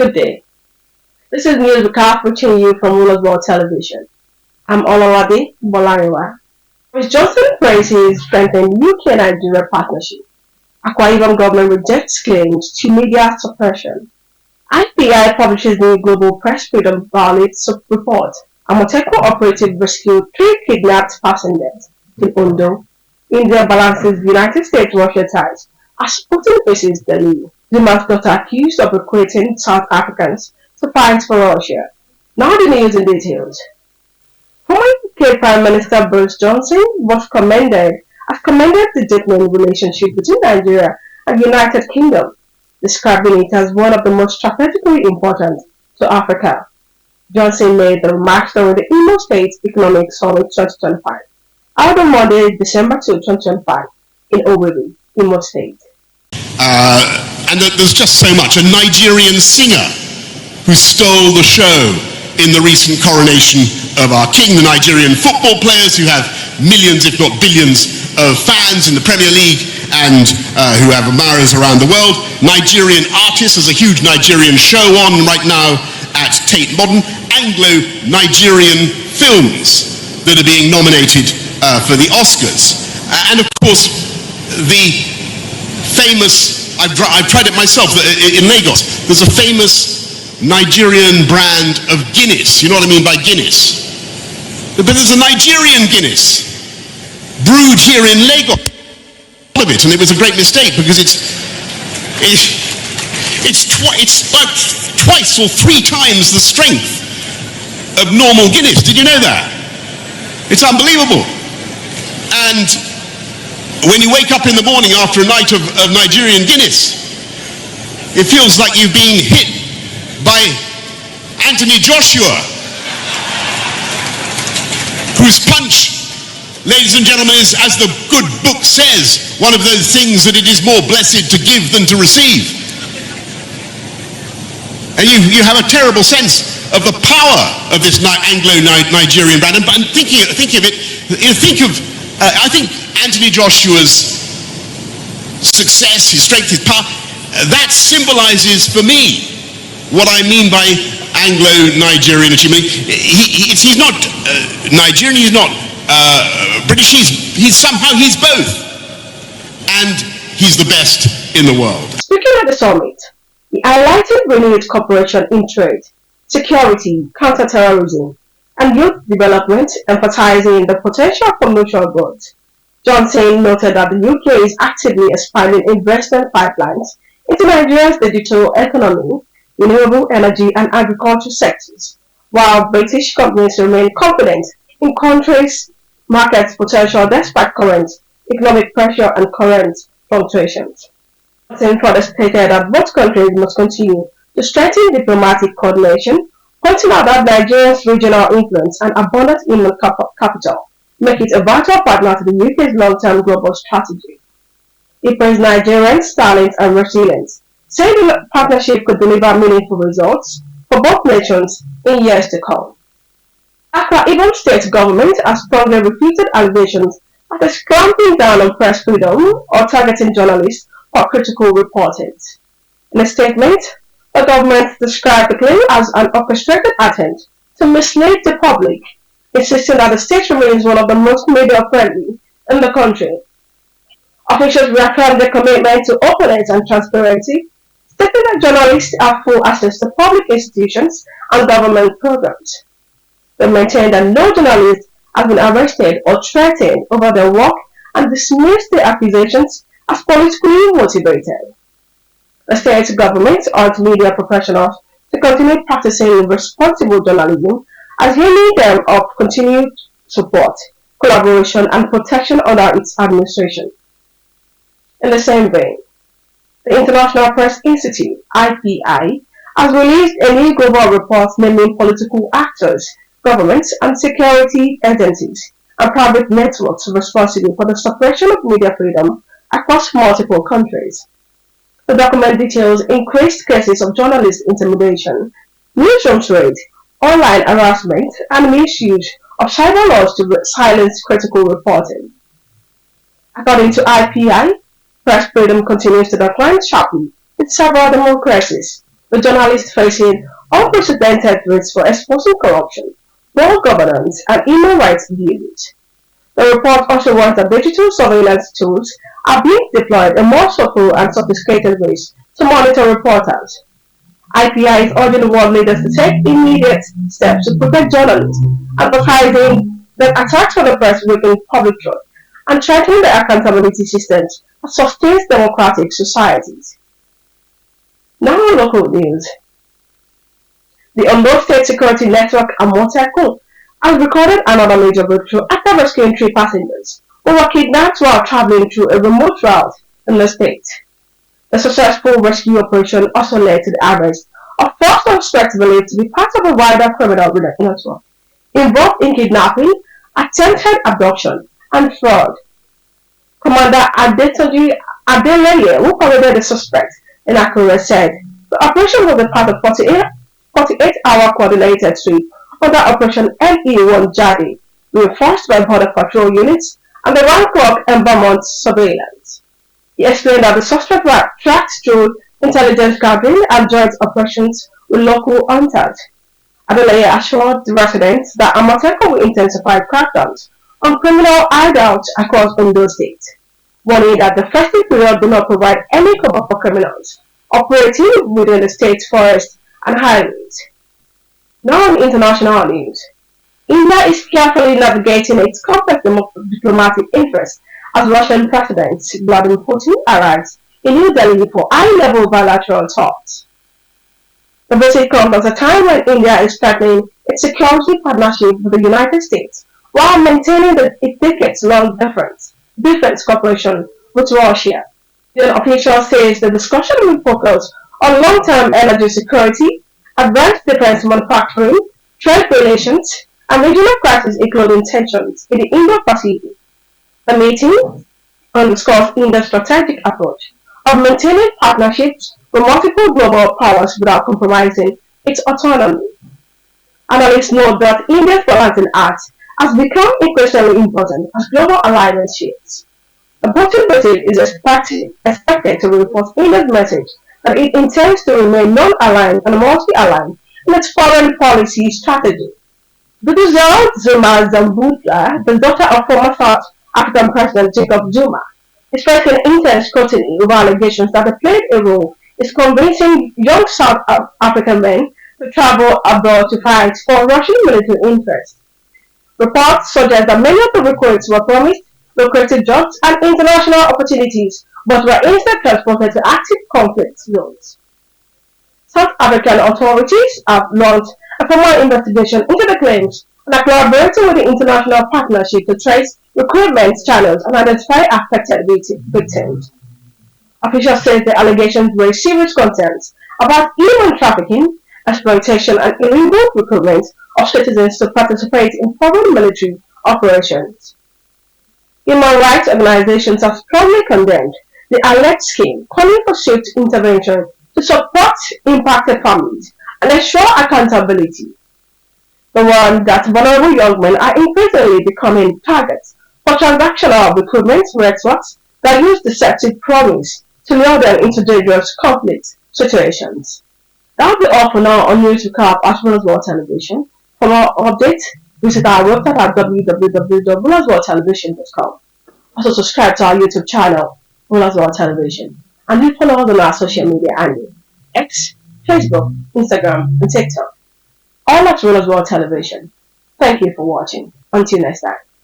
Good day. This is News Recap reaching you from Rulers World Television. I'm Olawade Bolariwa. Boris Johnson praises strengthened UK-Nigeria partnership. Akwa Ibom government rejects claims to media suppression. IPI publishes new global press freedom violates report. Amotekun operative rescued 3 kidnapped passengers in Ondo. India balances United States-Russia ties as Putin faces Delhi. Zuma's daughter accused of recruiting South Africans to fight for Russia. Now the news in details. Former UK Prime Minister Boris Johnson has commended the deepening relationship between Nigeria and the United Kingdom, describing it as one of the most strategically important to Africa. Johnson made the remarks during the Imo State Economic Summit 2025, held on Monday, December 2, 2025, in Owerri, Imo State. And there's just so much. A Nigerian singer who stole the show in the recent coronation of our king, the Nigerian football players who have millions, if not billions, of fans in the Premier League and who have admirers around the world. Nigerian artists, there's a huge Nigerian show on right now at Tate Modern. Anglo-Nigerian films that are being nominated for the Oscars. And of course, the famous, I've tried it myself in Lagos, there's a famous Nigerian brand of Guinness. You know what I mean by Guinness? But there's a Nigerian Guinness brewed here in Lagos of it, and it was a great mistake because it's like twice or 3 times the strength of normal Guinness. Did you know that? It's unbelievable. And when you wake up in the morning after a night of Nigerian Guinness, it feels like you've been hit by Anthony Joshua, whose punch, ladies and gentlemen, is, as the good book says, one of those things that it is more blessed to give than to receive. And you have a terrible sense of the power of this Anglo-Nigerian brand. And thinking of it, I think Anthony Joshua's success, his strength, his power, that symbolizes for me what I mean by Anglo-Nigerian achievement. He's not Nigerian, he's not British, he's both. And he's the best in the world. Speaking at the summit, he highlighted renewed cooperation in trade, security, counter-terrorism, and youth development, emphasizing the potential for mutual growth. Johnson noted that the UK is actively expanding investment pipelines into Nigeria's digital economy, renewable energy and agriculture sectors, while British companies remain confident in country's market potential despite current economic pressure and current fluctuations. Johnson further stated that both countries must continue to strengthen diplomatic coordination, pointing out that Nigeria's regional influence and abundant human capital make it a vital partner to the UK's long-term global strategy. He praised Nigerians' talent and resilience, saying the partnership could deliver meaningful results for both nations in years to come. Akwa Ibom State government has strongly refuted allegations that is clamping down on press freedom or targeting journalists for critical reporting. In a statement, the government described the claim as an orchestrated attempt to mislead the public, insisting that the state remains one of the most media-friendly in the country. Officials reaffirmed their commitment to openness and transparency, stating that journalists have full access to public institutions and government programs. They maintained that no journalist has been arrested or threatened over their work and dismissed the accusations as politically motivated. The state government urged media professionals to continue practicing responsible journalism, as hailing them of continued support, collaboration and protection under its administration. In the same vein, the International Press Institute, IPI, has released a new global report naming political actors, governments and security agencies and private networks responsible for the suppression of media freedom across multiple countries. The document details increased cases of journalist intimidation, newsroom trade, online harassment, and misuse of cyber laws to silence critical reporting. According to IPI, press freedom continues to decline sharply in several democracies, with journalists facing unprecedented risks for exposing corruption, poor governance, and human rights abuses. The report also warns that digital surveillance tools are being deployed in more subtle and sophisticated ways to monitor reporters. IPI is urging world leaders to take immediate steps to protect journalists, emphasizing that attacks on the press weaken public trust and strengthening the accountability systems that sustains democratic societies. Now local news. The Ondo State Security Network Amotekun has recorded another major breakthrough after rescuing three passengers who were kidnapped while traveling through a remote route in the state. The successful rescue operation also led to the arrest of four suspects believed to be part of a wider criminal network involved in kidnapping, attempted abduction, and fraud. Commander Adetoji Adeleye, who commanded the suspects in Akure, said the operation was a part of 48-hour coordinated sweep under Operation LE1 Jadi, reinforced by border patrol units and the round-clock environment surveillance. He explained that the suspect were tracked through intelligence gathering and joint operations with local hunters. Adeleye assured the residents that Amateco will intensify crackdowns on criminal hideouts across Ondo State, warning that the festive period do not provide any cover for criminals operating within the state's forests and highways. Now on international news. India is carefully navigating its complex diplomatic interests as Russian President Vladimir Putin arrives in New Delhi for high-level bilateral talks. The visit comes at a time when India is strengthening its security partnership with the United States while maintaining its decades-long defense cooperation with Russia. The official says the discussion will focus on long-term energy security, advanced defense manufacturing, trade relations, and regional crises including tensions in the Indo-Pacific. The meeting underscores India's strategic approach of maintaining partnerships with multiple global powers without compromising its autonomy. Analysts note that India's balancing act has become increasingly important as global alignment shifts. The Putin visit is expected to reinforce India's message that it intends to remain non-aligned and multi-aligned in its foreign policy strategy. Duduzel Zuma Zambudla, the daughter of former South African President Jacob Zuma, is facing intense scrutiny over allegations that they played a role in convincing young South African men to travel abroad to fight for Russian military interests. Reports suggest that many of the recruits were promised lucrative jobs and international opportunities, but were instead transported to active conflict zones. South African authorities have launched a formal investigation into the claims and are collaborating with the international partnership to trace recruitment channels and identify affected victims. Officials say the allegations raise serious concerns about human trafficking, exploitation, and illegal recruitment of citizens to participate in foreign military operations. Human rights organizations have strongly condemned the alleged scheme, calling for swift intervention to support impacted families and ensure accountability. The one that vulnerable young men are increasingly becoming targets for transactional recruitment networks that use deceptive promise to lure them into dangerous conflict situations. That will be all for now on News Recap as well as World Television. For more updates, visit our website at www.bullazworldtelevision.com. Also subscribe to our YouTube channel, Bullaz World Television, and you follow us on our social media handle X, Facebook, Instagram, and TikTok. All at Bullaz World Television. Thank you for watching. Until next time.